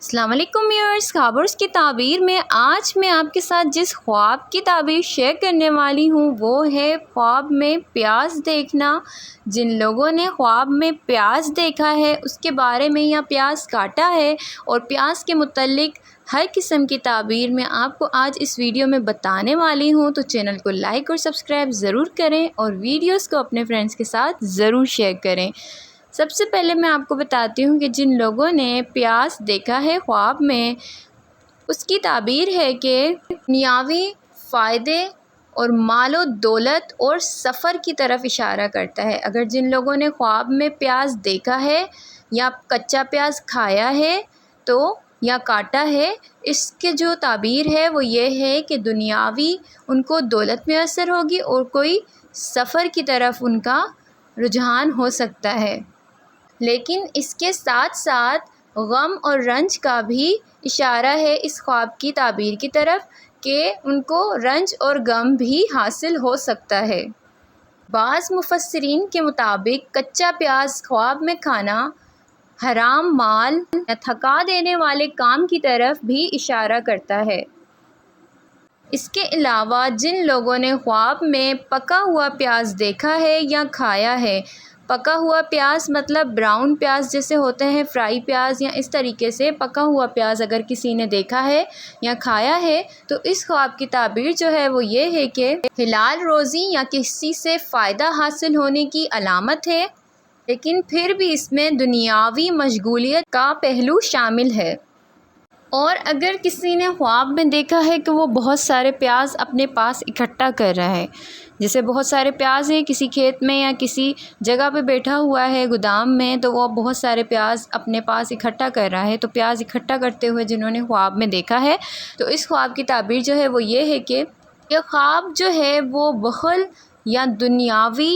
السلام علیکم ویورز، خوابوں کی تعبیر میں آج میں آپ کے ساتھ جس خواب کی تعبیر شیئر کرنے والی ہوں وہ ہے خواب میں پیاز دیکھنا۔ جن لوگوں نے خواب میں پیاز دیکھا ہے اس کے بارے میں یا پیاز کاٹا ہے اور پیاز کے متعلق ہر قسم کی تعبیر میں آپ کو آج اس ویڈیو میں بتانے والی ہوں، تو چینل کو لائک اور سبسکرائب ضرور کریں اور ویڈیوز کو اپنے فرینڈز کے ساتھ ضرور شیئر کریں۔ سب سے پہلے میں آپ کو بتاتی ہوں کہ جن لوگوں نے پیاز دیکھا ہے خواب میں اس کی تعبیر ہے کہ دنیاوی فائدے اور مال و دولت اور سفر کی طرف اشارہ کرتا ہے۔ اگر جن لوگوں نے خواب میں پیاز دیکھا ہے یا کچا پیاز کھایا ہے تو یا کاٹا ہے، اس کے جو تعبیر ہے وہ یہ ہے کہ دنیاوی ان کو دولت میسر ہوگی اور کوئی سفر کی طرف ان کا رجحان ہو سکتا ہے، لیکن اس کے ساتھ ساتھ غم اور رنج کا بھی اشارہ ہے اس خواب کی تعبیر کی طرف کہ ان کو رنج اور غم بھی حاصل ہو سکتا ہے۔ بعض مفسرین کے مطابق کچا پیاز خواب میں کھانا حرام مال یا تھکا دینے والے کام کی طرف بھی اشارہ کرتا ہے۔ اس کے علاوہ جن لوگوں نے خواب میں پکا ہوا پیاز دیکھا ہے یا کھایا ہے، پکا ہوا پیاز مطلب براؤن پیاز جیسے ہوتے ہیں، فرائی پیاز یا اس طریقے سے پکا ہوا پیاز اگر کسی نے دیکھا ہے یا کھایا ہے تو اس خواب کی تعبیر جو ہے وہ یہ ہے کہ حلال روزی یا کسی سے فائدہ حاصل ہونے کی علامت ہے، لیکن پھر بھی اس میں دنیاوی مشغولیت کا پہلو شامل ہے۔ اور اگر کسی نے خواب میں دیکھا ہے کہ وہ بہت سارے پیاز اپنے پاس اکٹھا کر رہا ہے، جیسے بہت سارے پیاز ہیں کسی کھیت میں یا کسی جگہ پہ بیٹھا ہوا ہے گودام میں، تو وہ بہت سارے پیاز اپنے پاس اکٹھا کر رہا ہے، تو پیاز اکٹھا کرتے ہوئے جنہوں نے خواب میں دیکھا ہے تو اس خواب کی تعبیر جو ہے وہ یہ ہے کہ یہ خواب جو ہے وہ بخل یا دنیاوی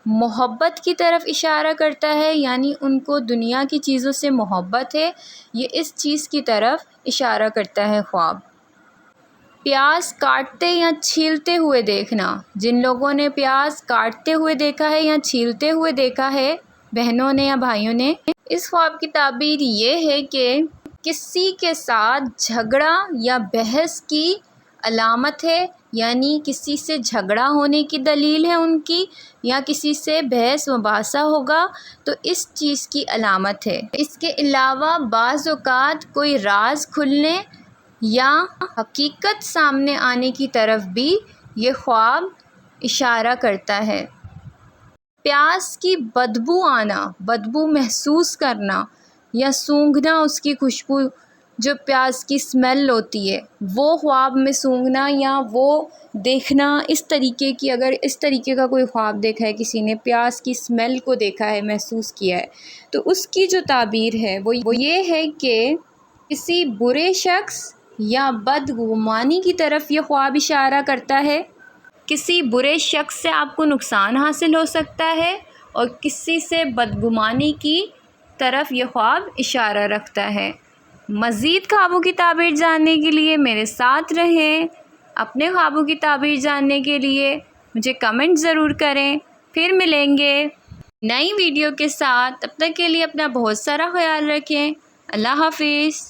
محبت کی طرف اشارہ کرتا ہے، یعنی ان کو دنیا کی چیزوں سے محبت ہے، یہ اس چیز کی طرف اشارہ کرتا ہے خواب۔ پیاز کاٹتے یا چھیلتے ہوئے دیکھنا، جن لوگوں نے پیاز کاٹتے ہوئے دیکھا ہے یا چھیلتے ہوئے دیکھا ہے بہنوں نے یا بھائیوں نے، اس خواب کی تعبیر یہ ہے کہ کسی کے ساتھ جھگڑا یا بحث کی علامت ہے، یعنی کسی سے جھگڑا ہونے کی دلیل ہے ان کی، یا کسی سے بحث مباحثہ ہوگا تو اس چیز کی علامت ہے۔ اس کے علاوہ بعض اوقات کوئی راز کھلنے یا حقیقت سامنے آنے کی طرف بھی یہ خواب اشارہ کرتا ہے۔ پیاز کی بدبو آنا، بدبو محسوس کرنا یا سونگھنا، اس کی خوشبو جو پیاز کی اسمیل ہوتی ہے وہ خواب میں سونگھنا یا وہ دیکھنا، اس طریقے کی اگر اس طریقے کا کوئی خواب دیکھا ہے کسی نے، پیاز کی اسمیل کو دیکھا ہے، محسوس کیا ہے، تو اس کی جو تعبیر ہے وہ یہ ہے کہ کسی برے شخص یا بدگمانی کی طرف یہ خواب اشارہ کرتا ہے۔ کسی برے شخص سے آپ کو نقصان حاصل ہو سکتا ہے اور کسی سے بدگمانی کی طرف یہ خواب اشارہ رکھتا ہے۔ مزید خوابوں کی تعبیر جاننے کے لیے میرے ساتھ رہیں، اپنے خوابوں کی تعبیر جاننے کے لیے مجھے کمنٹ ضرور کریں۔ پھر ملیں گے نئی ویڈیو کے ساتھ، تب تک کے لیے اپنا بہت سارا خیال رکھیں۔ اللہ حافظ۔